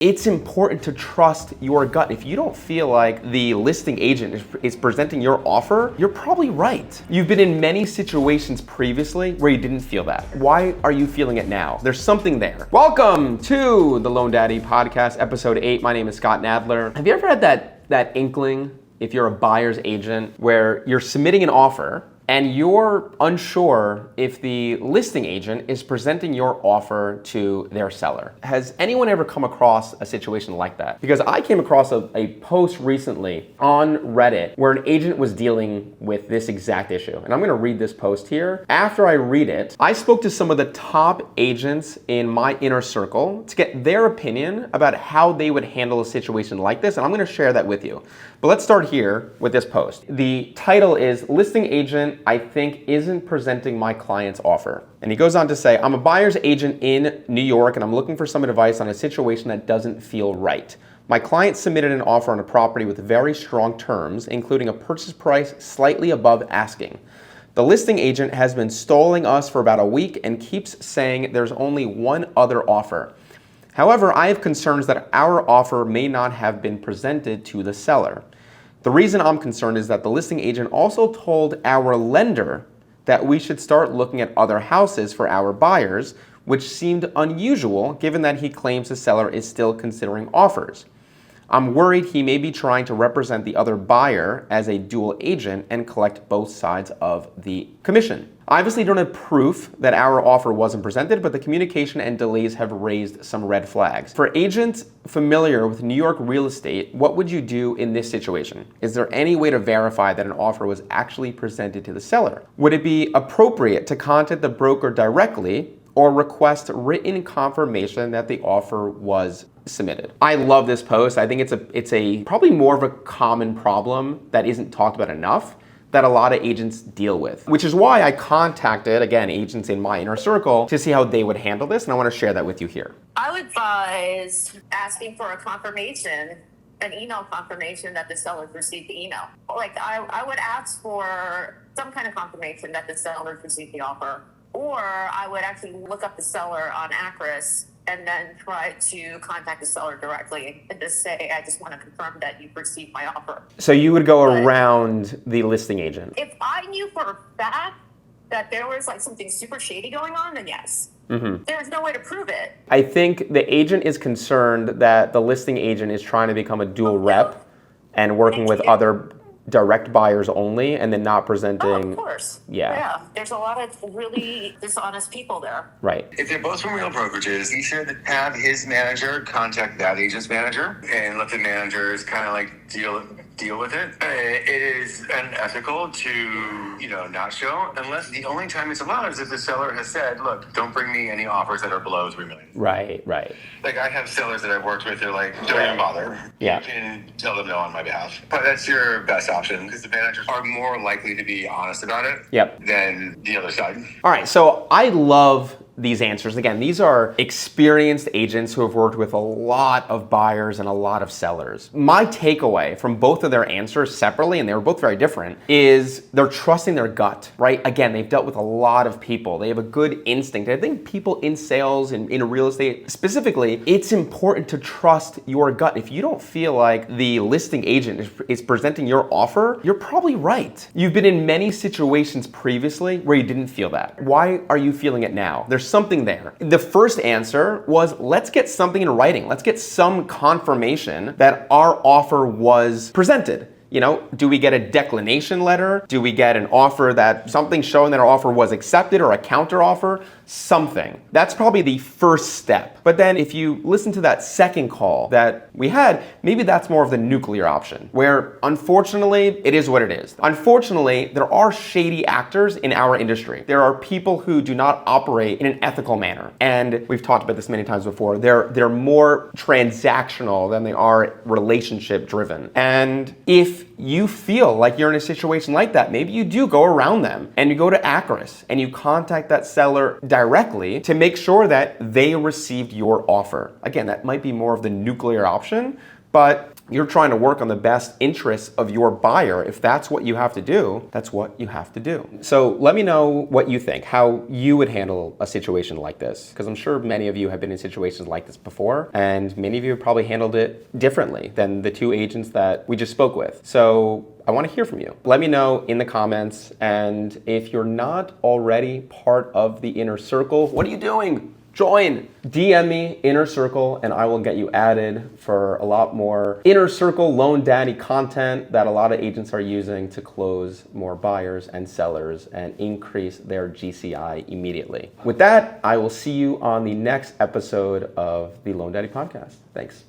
It's important to trust your gut. If you don't feel like the listing agent is presenting your offer, you're probably right. You've been in many situations previously where you didn't feel that. Why are you feeling it now? There's something there. Welcome to the Loan Daddy Podcast, episode 8. My name is Scott Nadler. Have you ever had that inkling, if you're a buyer's agent, where you're submitting an offer and you're unsure if the listing agent is presenting your offer to their seller? Has anyone ever come across a situation like that? Because I came across a post recently on Reddit where an agent was dealing with this exact issue. And I'm gonna read this post here. After I read it, I spoke to some of the top agents in my inner circle to get their opinion about how they would handle a situation like this. And I'm gonna share that with you. But let's start here with this post. The title is Listing Agent I Think Isn't Presenting My Client's Offer. And he goes on to say, I'm a buyer's agent in New York and I'm looking for some advice on a situation that doesn't feel right. My client submitted an offer on a property with very strong terms, including a purchase price slightly above asking. The listing agent has been stalling us for about a week and keeps saying there's only one other offer. However, I have concerns that our offer may not have been presented to the seller. The reason I'm concerned is that the listing agent also told our lender that we should start looking at other houses for our buyers, which seemed unusual given that he claims the seller is still considering offers. I'm worried he may be trying to represent the other buyer as a dual agent and collect both sides of the commission. I obviously don't have proof that our offer wasn't presented, but the communication and delays have raised some red flags. For agents familiar with New York real estate, what would you do in this situation? Is there any way to verify that an offer was actually presented to the seller? Would it be appropriate to contact the broker directly or request written confirmation that the offer was submitted? I love this post. I think it's a probably more of a common problem that isn't talked about enough that a lot of agents deal with, which is why I contacted, again, agents in my inner circle to see how they would handle this, and I want to share that with you here. I would advise asking for a confirmation, an email confirmation that the seller received the email. Like I would ask for some kind of confirmation that the seller received the offer, or I would actually look up the seller on Acris and then try to contact the seller directly and just say, I just want to confirm that you've received my offer. So you would go around the listing agent? If I knew for a fact that there was like something super shady going on, then yes. Mm-hmm. There's no way to prove it. I think the agent is concerned that the listing agent is trying to become a dual rep and working with other direct buyers only and then not presenting. Oh, of course. Yeah. There's a lot of really dishonest people there. Right. If they're both from real brokerages, he should have his manager contact that agent's manager and let the managers kind of like deal with it. It is unethical to, not show unless the only time it's allowed is if the seller has said, look, don't bring me any offers that are below 3 million. Right. Like I have sellers that I've worked with, they're like, don't even bother. Yeah. You can tell them no on my behalf. But that's your best option because the managers are more likely to be honest about it than the other side. All right, so I love these answers. Again, these are experienced agents who have worked with a lot of buyers and a lot of sellers. My takeaway from both of their answers separately, and they were both very different, is they're trusting their gut, right? Again, they've dealt with a lot of people. They have a good instinct. I think people in sales and in real estate specifically, it's important to trust your gut. If you don't feel like the listing agent is presenting your offer, you're probably right. You've been in many situations previously where you didn't feel that. Why are you feeling it now? There's something there. The first answer was, let's get something in writing. Let's get some confirmation that our offer was presented. Do we get a declination letter? Do we get an offer something showing that our offer was accepted or a counter offer? Something. That's probably the first step. But then if you listen to that second call that we had, maybe that's more of the nuclear option, where unfortunately, it is what it is. Unfortunately, there are shady actors in our industry. There are people who do not operate in an ethical manner. And we've talked about this many times before. They're more transactional than they are relationship driven. And if you feel like you're in a situation like that, maybe you do go around them and you go to Acris and you contact that seller directly to make sure that they received your offer. Again, that might be more of the nuclear option, But you're trying to work on the best interests of your buyer. If that's what you have to do, that's what you have to do. So let me know what you think, how you would handle a situation like this, because I'm sure many of you have been in situations like this before, and many of you have probably handled it differently than the two agents that we just spoke with. So I want to hear from you. Let me know in the comments, and if you're not already part of the inner circle, what are you doing? Join. DM me Inner Circle and I will get you added for a lot more Inner Circle Loan Daddy content that a lot of agents are using to close more buyers and sellers and increase their GCI immediately. With that, I will see you on the next episode of the Loan Daddy podcast. Thanks.